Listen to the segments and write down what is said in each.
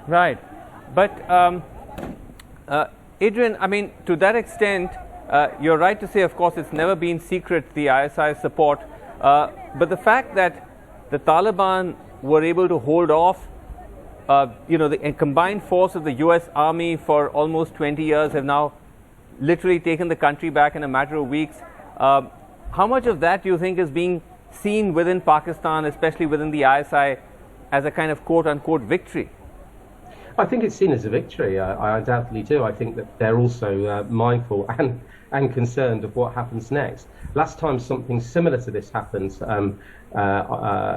Right. But, Adrian, I mean, to that extent, you're right to say, of course, it's never been secret, the ISI support. But the fact that the Taliban were able to hold off, the combined force of the U.S. Army for almost 20 years have now literally taken the country back in a matter of weeks. How much of that do you think is being seen within Pakistan, especially within the ISI, as a kind of quote-unquote victory? I think it's seen as a victory. I undoubtedly do. I think that they're also mindful and concerned of what happens next. Last time something similar to this happened,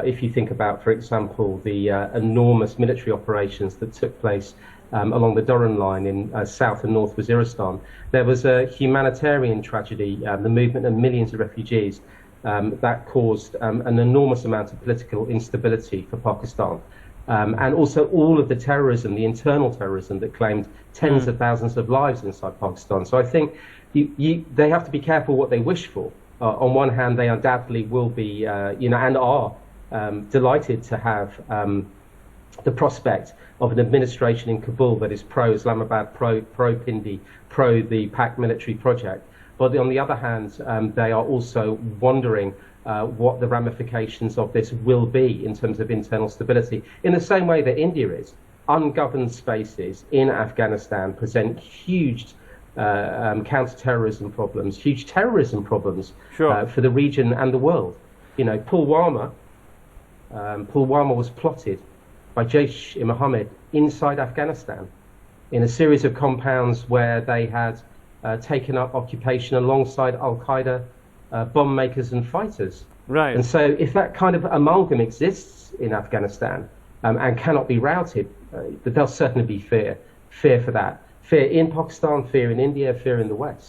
if you think about, for example, the enormous military operations that took place along the Durran line in South and North Waziristan, there was a humanitarian tragedy, the movement of millions of refugees that caused an enormous amount of political instability for Pakistan. And also all of the terrorism, the internal terrorism that claimed tens of thousands of lives inside Pakistan. So I think they have to be careful what they wish for. On one hand, they undoubtedly will be, and are delighted to have the prospect of an administration in Kabul that is pro-Islamabad, pro-Pindi, pro the Pak military project. But on the other hand, they are also wondering what the ramifications of this will be in terms of internal stability. In the same way that India is, ungoverned spaces in Afghanistan present huge counter-terrorism problems, huge terrorism problems for the region and the world. Pulwama was plotted by Jaish-e-Mohammed inside Afghanistan in a series of compounds where they had taken up occupation alongside Al-Qaeda bomb makers and fighters. Right. And so if that kind of amalgam exists in Afghanistan and cannot be routed, there'll certainly be fear for that. Fear in Pakistan, fear in India, fear in the West.